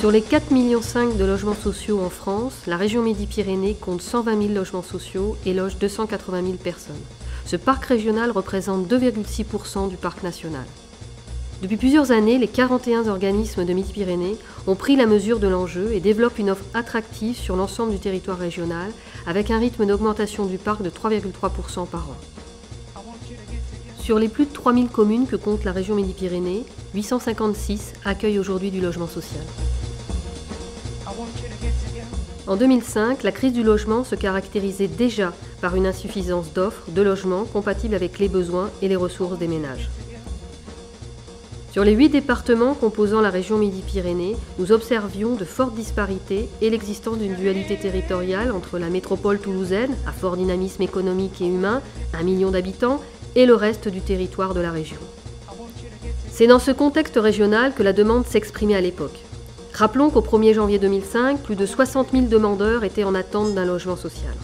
Sur les 4,5 millions de logements sociaux en France, la région Midi-Pyrénées compte 120 000 logements sociaux et loge 280 000 personnes. Ce parc régional représente 2,6% du parc national. Depuis plusieurs années, les 41 organismes de Midi-Pyrénées ont pris la mesure de l'enjeu et développent une offre attractive sur l'ensemble du territoire régional, avec un rythme d'augmentation du parc de 3,3% par an. Sur les plus de 3000 communes que compte la région Midi-Pyrénées, 856 accueillent aujourd'hui du logement social. En 2005, la crise du logement se caractérisait déjà par une insuffisance d'offres de logements compatibles avec les besoins et les ressources des ménages. Sur les 8 départements composant la région Midi-Pyrénées, nous observions de fortes disparités et l'existence d'une dualité territoriale entre la métropole toulousaine, à fort dynamisme économique et humain, 1 million d'habitants, et le reste du territoire de la région. C'est dans ce contexte régional que la demande s'exprimait à l'époque. Rappelons qu'au 1er janvier 2005, plus de 60 000 demandeurs étaient en attente d'un logement social.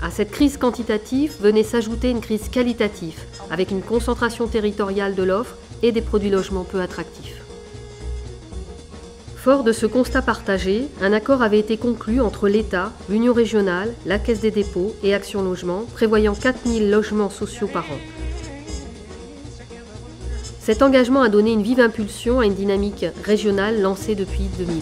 À cette crise quantitative venait s'ajouter une crise qualitative, avec une concentration territoriale de l'offre et des produits logements peu attractifs. Fort de ce constat partagé, un accord avait été conclu entre l'État, l'Union régionale, la Caisse des dépôts et Action Logement, prévoyant 4 000 logements sociaux par an. Cet engagement a donné une vive impulsion à une dynamique régionale lancée depuis 2000.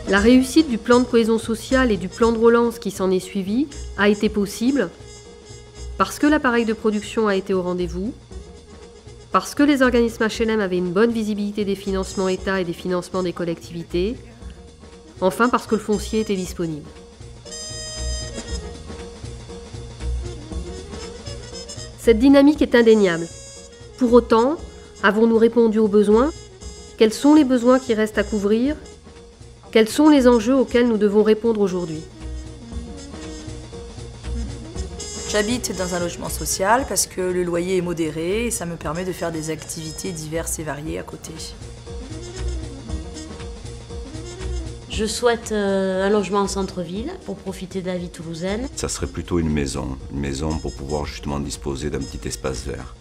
La réussite du plan de cohésion sociale et du plan de relance qui s'en est suivi a été possible parce que l'appareil de production a été au rendez-vous, parce que les organismes HLM avaient une bonne visibilité des financements État et des financements des collectivités, enfin parce que le foncier était disponible. Cette dynamique est indéniable. Pour autant, avons-nous répondu aux besoins? Quels sont les besoins qui restent à couvrir? Quels sont les enjeux auxquels nous devons répondre aujourd'hui? J'habite dans un logement social parce que le loyer est modéré et ça me permet de faire des activités diverses et variées à côté. Je souhaite un logement en centre-ville pour profiter de la vie toulousaine. Ça serait plutôt une maison pour pouvoir justement disposer d'un petit espace vert.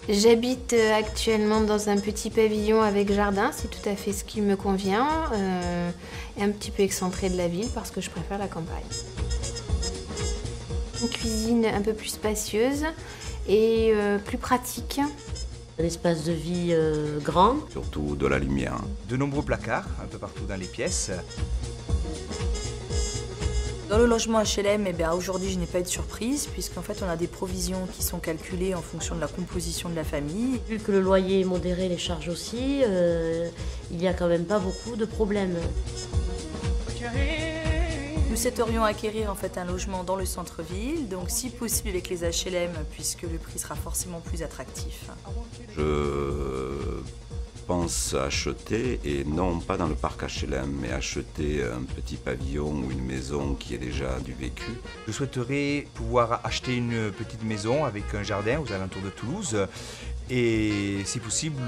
J'habite actuellement dans un petit pavillon avec jardin, c'est tout à fait ce qui me convient, et un petit peu excentré de la ville parce que je préfère la campagne. Une cuisine un peu plus spacieuse et plus pratique. Un espace de vie grand. Surtout de la lumière. De nombreux placards un peu partout dans les pièces. Dans le logement HLM, aujourd'hui je n'ai pas eu de surprise puisqu'en fait on a des provisions qui sont calculées en fonction de la composition de la famille. Vu que le loyer est modéré, les charges aussi, il n'y a quand même pas beaucoup de problèmes. Nous souhaiterions acquérir en fait un logement dans le centre-ville, donc si possible avec les HLM puisque le prix sera forcément plus attractif. Je pense acheter, et non pas dans le parc HLM, mais acheter un petit pavillon ou une maison qui est déjà du vécu. Je souhaiterais pouvoir acheter une petite maison avec un jardin aux alentours de Toulouse et si possible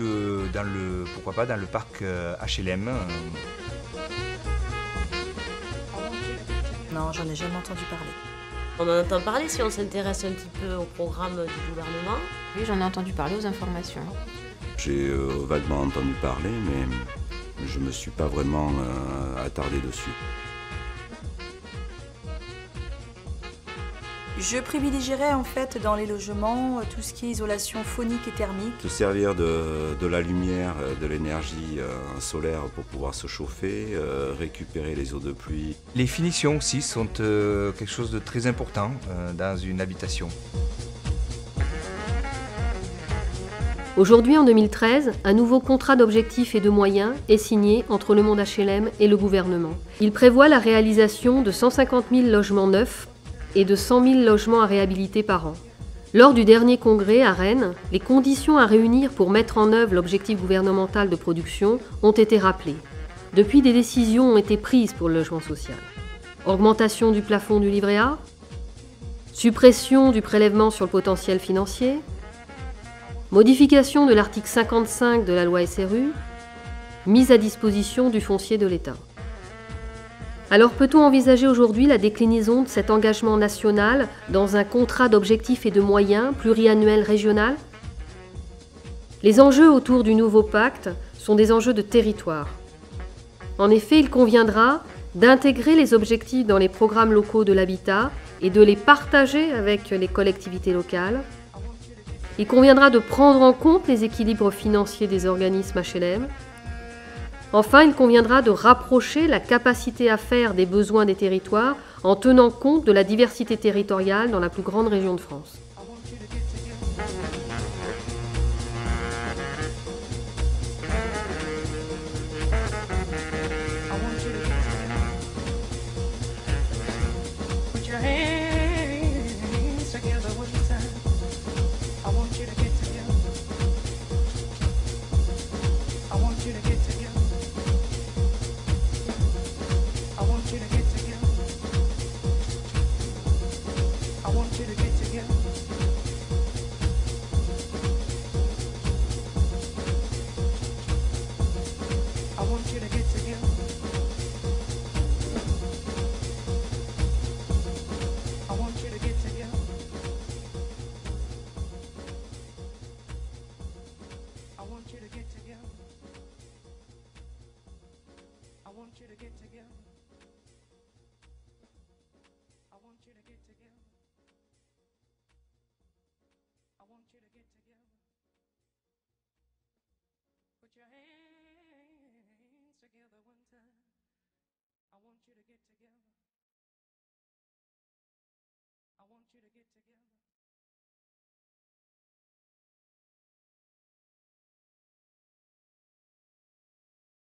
pourquoi pas dans le parc HLM. Non, j'en ai jamais entendu parler. On en entend parler si on s'intéresse un petit peu au programme du gouvernement. Oui, j'en ai entendu parler aux informations. J'ai vaguement entendu parler, mais je ne me suis pas vraiment attardé dessus. Je privilégierais en fait dans les logements tout ce qui est isolation phonique et thermique. Se servir de la lumière, de l'énergie solaire pour pouvoir se chauffer, récupérer les eaux de pluie. Les finitions aussi sont quelque chose de très important dans une habitation. Aujourd'hui, en 2013, un nouveau contrat d'objectifs et de moyens est signé entre le monde HLM et le gouvernement. Il prévoit la réalisation de 150 000 logements neufs et de 100 000 logements à réhabiliter par an. Lors du dernier congrès à Rennes, les conditions à réunir pour mettre en œuvre l'objectif gouvernemental de production ont été rappelées. Depuis, des décisions ont été prises pour le logement social. Augmentation du plafond du livret A, suppression du prélèvement sur le potentiel financier, modification de l'article 55 de la loi SRU, mise à disposition du foncier de l'État. Alors peut-on envisager aujourd'hui la déclinaison de cet engagement national dans un contrat d'objectifs et de moyens pluriannuel régional? Les enjeux autour du nouveau pacte sont des enjeux de territoire. En effet, il conviendra d'intégrer les objectifs dans les programmes locaux de l'habitat et de les partager avec les collectivités locales. Il conviendra de prendre en compte les équilibres financiers des organismes HLM. Enfin, il conviendra de rapprocher la capacité à faire des besoins des territoires en tenant compte de la diversité territoriale dans la plus grande région de France. Put your hands together one time. I want you to get together.